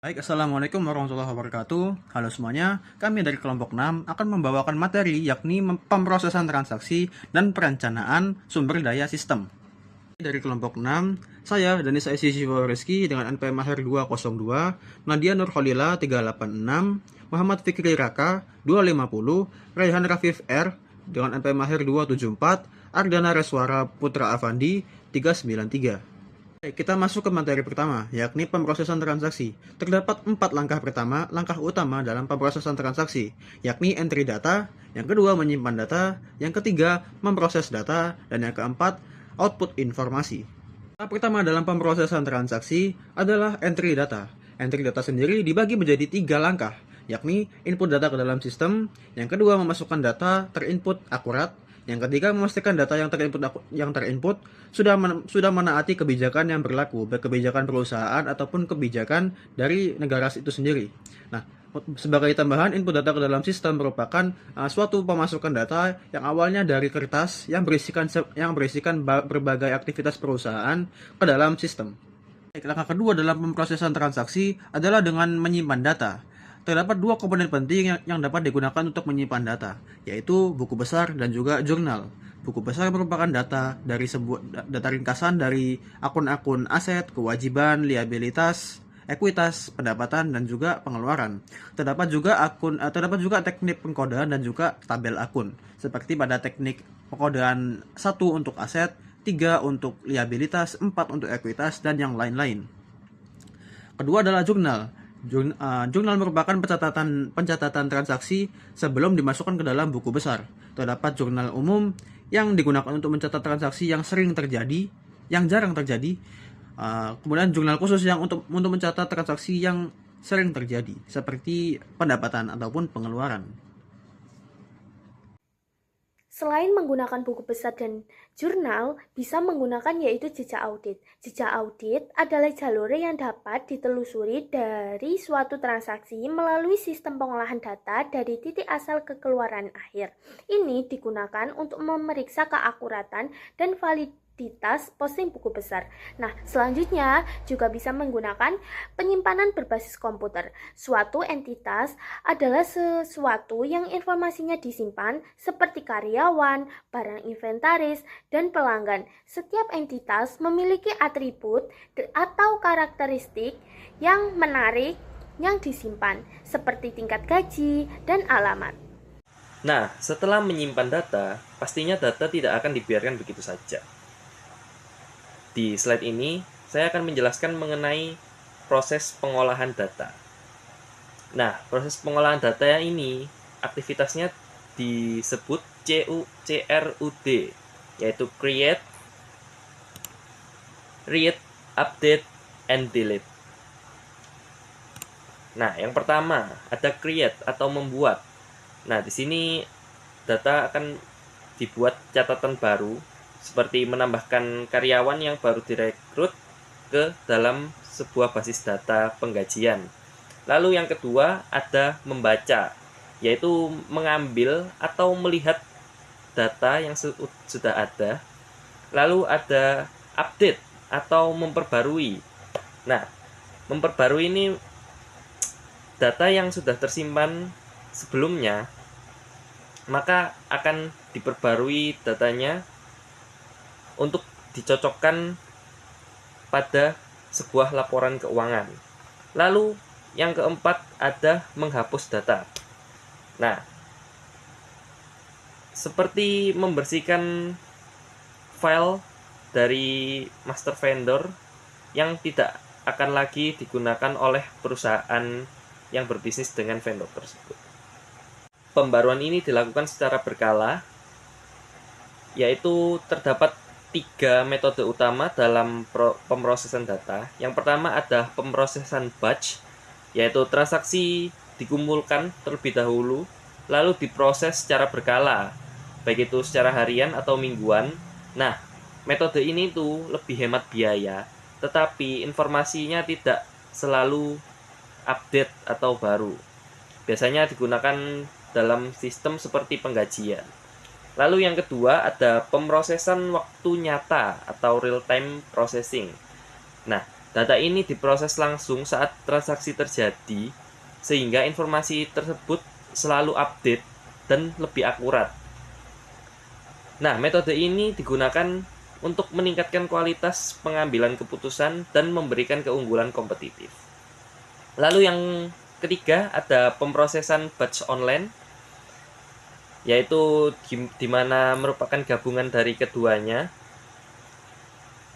Baik, Assalamualaikum warahmatullahi wabarakatuh. Halo semuanya, kami dari kelompok 6 akan membawakan materi yakni pemrosesan transaksi dan perencanaan sumber daya sistem. Dari kelompok 6, saya Danis Aisy Rizky dengan NPM Mahir 202, Nadia Nurholila 386, Muhammad Fikri Raka 250, Raihan Rafif R dengan NPM Mahir 274, Ardana Reswara Putra Avandi 393. Baik, kita masuk ke materi pertama, yakni pemrosesan transaksi. Terdapat 4 langkah pertama, langkah utama dalam pemrosesan transaksi, yakni entry data, yang kedua menyimpan data, yang ketiga memproses data, dan yang keempat output informasi. Langkah pertama dalam pemrosesan transaksi adalah entry data. Entry data sendiri dibagi menjadi 3 langkah, yakni input data ke dalam sistem, yang kedua memasukkan data terinput akurat, yang ketiga, memastikan data yang terinput sudah menaati kebijakan yang berlaku, baik kebijakan perusahaan ataupun kebijakan dari negara itu sendiri. Nah, sebagai tambahan, input data ke dalam sistem merupakan suatu pemasukan data yang awalnya dari kertas yang berisikan berbagai aktivitas perusahaan ke dalam sistem. Baik, langkah kedua dalam pemrosesan transaksi adalah dengan menyimpan data. Terdapat 2 komponen penting yang dapat digunakan untuk menyimpan data, yaitu buku besar dan juga jurnal. Buku besar merupakan data ringkasan dari akun-akun aset, kewajiban, liabilitas, ekuitas, pendapatan, dan juga pengeluaran. Terdapat juga teknik pengkodean dan juga tabel akun, seperti pada teknik pengkodean 1 untuk aset, 3 untuk liabilitas, 4 untuk ekuitas, dan yang lain-lain. Kedua adalah jurnal. Jurnal merupakan pencatatan transaksi sebelum dimasukkan ke dalam buku besar. Terdapat jurnal umum yang digunakan untuk mencatat transaksi yang sering terjadi, yang jarang terjadi. Kemudian jurnal khusus yang untuk mencatat transaksi yang sering terjadi, seperti pendapatan ataupun pengeluaran. Selain menggunakan buku besar dan jurnal, bisa menggunakan yaitu jejak audit. Jejak audit adalah jalur yang dapat ditelusuri dari suatu transaksi melalui sistem pengolahan data dari titik asal ke keluaran akhir. Ini digunakan untuk memeriksa keakuratan dan validitas posting buku besar. Nah, selanjutnya juga bisa menggunakan penyimpanan berbasis komputer. Suatu entitas adalah sesuatu yang informasinya disimpan seperti karyawan, barang inventaris, dan pelanggan. Setiap entitas memiliki atribut atau karakteristik yang menarik yang disimpan, seperti tingkat gaji dan alamat. Nah, setelah menyimpan data, pastinya data tidak akan dibiarkan begitu saja. Di slide ini, saya akan menjelaskan mengenai proses pengolahan data. Nah, proses pengolahan data ini, aktivitasnya disebut CRUD, yaitu Create, Read, Update, and Delete. Nah, yang pertama, ada Create atau membuat. Nah, di sini data akan dibuat catatan baru, seperti menambahkan karyawan yang baru direkrut ke dalam sebuah basis data penggajian. Lalu yang kedua ada membaca, yaitu mengambil atau melihat data yang sudah ada. Lalu ada update atau memperbarui. Nah, memperbarui ini data yang sudah tersimpan sebelumnya, maka akan diperbarui datanya untuk dicocokkan pada sebuah laporan keuangan. Lalu yang keempat ada menghapus data. Nah, seperti membersihkan file dari master vendor yang tidak akan lagi digunakan oleh perusahaan yang berbisnis dengan vendor tersebut. Pembaruan ini dilakukan secara berkala, yaitu terdapat 3 metode utama dalam pemrosesan data. Yang pertama ada pemrosesan batch, yaitu transaksi dikumpulkan terlebih dahulu, lalu diproses secara berkala, baik itu secara harian atau mingguan. Nah, metode ini tuh lebih hemat biaya, tetapi informasinya tidak selalu update atau baru. Biasanya digunakan dalam sistem seperti penggajian. Lalu yang kedua ada pemrosesan waktu nyata atau real time processing. Nah, Data ini diproses langsung saat transaksi terjadi, sehingga informasi tersebut selalu update dan lebih akurat. Nah, metode ini digunakan untuk meningkatkan kualitas pengambilan keputusan dan memberikan keunggulan kompetitif. Lalu yang ketiga ada pemrosesan batch online, yaitu di mana merupakan gabungan dari keduanya.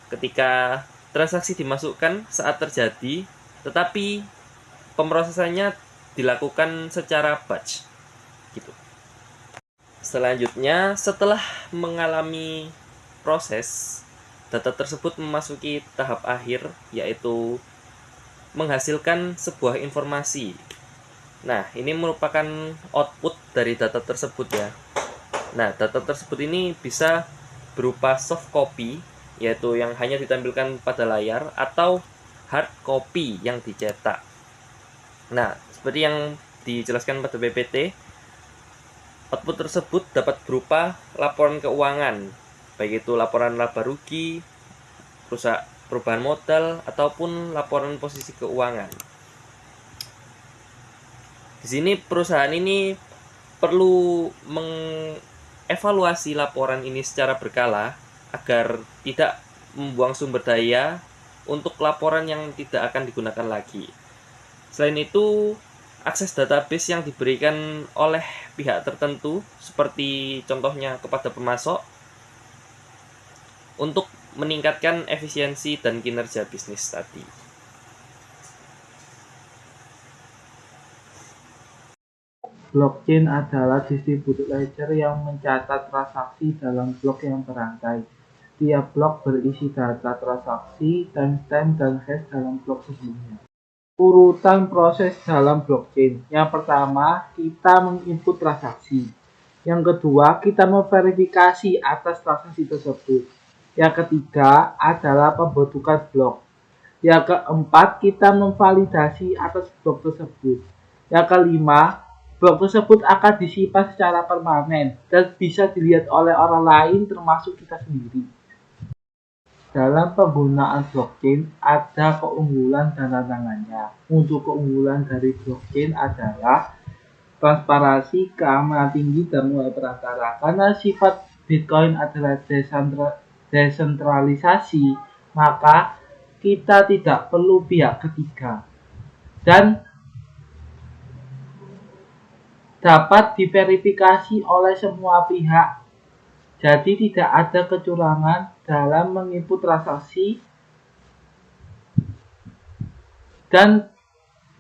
Ketika transaksi dimasukkan saat terjadi, tetapi pemrosesannya dilakukan secara batch gitu. Selanjutnya, setelah mengalami proses, data tersebut memasuki tahap akhir, yaitu menghasilkan sebuah informasi. Nah, ini merupakan output dari data tersebut ya. Nah, data tersebut ini bisa berupa soft copy, yaitu yang hanya ditampilkan pada layar, atau hard copy yang dicetak. Nah, seperti yang dijelaskan pada PPT, output tersebut dapat berupa laporan keuangan, baik itu laporan laba rugi, perubahan modal, ataupun laporan posisi keuangan. Di sini perusahaan ini perlu mengevaluasi laporan ini secara berkala agar tidak membuang sumber daya untuk laporan yang tidak akan digunakan lagi. Selain itu, akses database yang diberikan oleh pihak tertentu, seperti contohnya kepada pemasok, untuk meningkatkan efisiensi dan kinerja bisnis tadi. Blockchain adalah distributed ledger yang mencatat transaksi dalam blok yang berantai. Tiap blok berisi data transaksi, timestamp, dan hash dalam blok sebelumnya. Urutan proses dalam blockchain. Yang pertama, kita menginput transaksi. Yang kedua, kita memverifikasi atas transaksi tersebut. Yang ketiga adalah pembentukan blok. Yang keempat, kita memvalidasi atas blok tersebut. Yang kelima, blok tersebut akan disimpan secara permanen dan bisa dilihat oleh orang lain termasuk kita sendiri. Dalam penggunaan blockchain ada keunggulan dan tantangannya. Untuk keunggulan dari blockchain adalah transparansi, keamanan tinggi, dan mulai perantara. Karena sifat Bitcoin adalah desentralisasi, maka kita tidak perlu pihak ketiga dan dapat diverifikasi oleh semua pihak. Jadi tidak ada kecurangan dalam menginput transaksi dan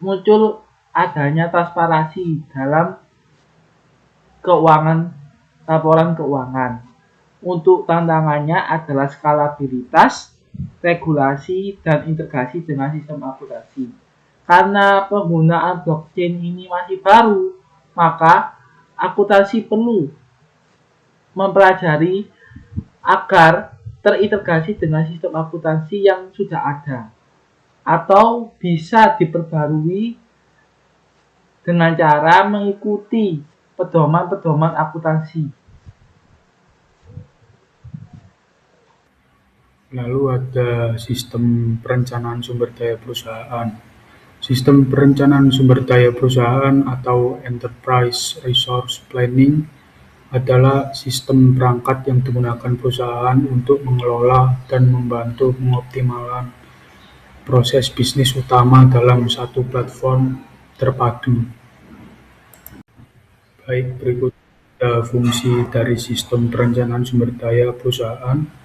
muncul adanya transparansi dalam keuangan, laporan keuangan. Untuk tantangannya adalah skalabilitas, regulasi, dan integrasi dengan sistem akuntansi. Karena penggunaan blockchain ini masih baru, maka akuntansi perlu mempelajari agar terintegrasi dengan sistem akuntansi yang sudah ada atau bisa diperbarui dengan cara mengikuti pedoman-pedoman akuntansi. Lalu ada sistem perencanaan sumber daya perusahaan. Sistem perencanaan sumber daya perusahaan atau Enterprise Resource Planning adalah sistem perangkat yang digunakan perusahaan untuk mengelola dan membantu mengoptimalkan proses bisnis utama dalam satu platform terpadu. Baik, berikut fungsi dari sistem perencanaan sumber daya perusahaan.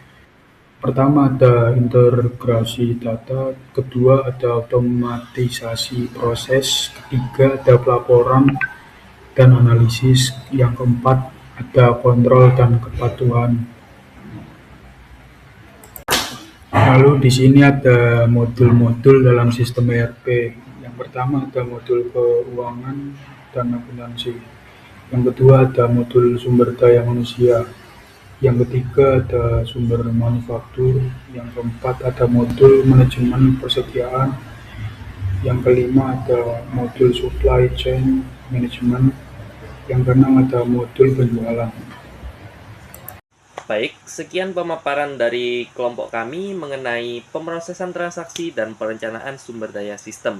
Pertama ada integrasi data, kedua ada otomatisasi proses, ketiga ada pelaporan dan analisis, yang keempat ada kontrol dan kepatuhan. Lalu di sini ada modul-modul dalam sistem ERP. Yang pertama ada modul keuangan dan akuntansi. Yang kedua ada modul sumber daya manusia. Yang ketiga ada sumber manufaktur. Yang keempat ada modul manajemen persediaan. Yang kelima ada modul supply chain management. Yang keenam ada modul penjualan. Baik, sekian pemaparan dari kelompok kami mengenai pemrosesan transaksi dan perencanaan sumber daya sistem.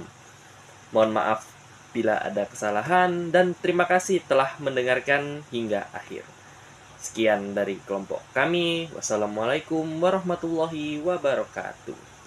Mohon maaf bila ada kesalahan dan terima kasih telah mendengarkan hingga akhir. Sekian dari kelompok kami. Wassalamualaikum warahmatullahi wabarakatuh.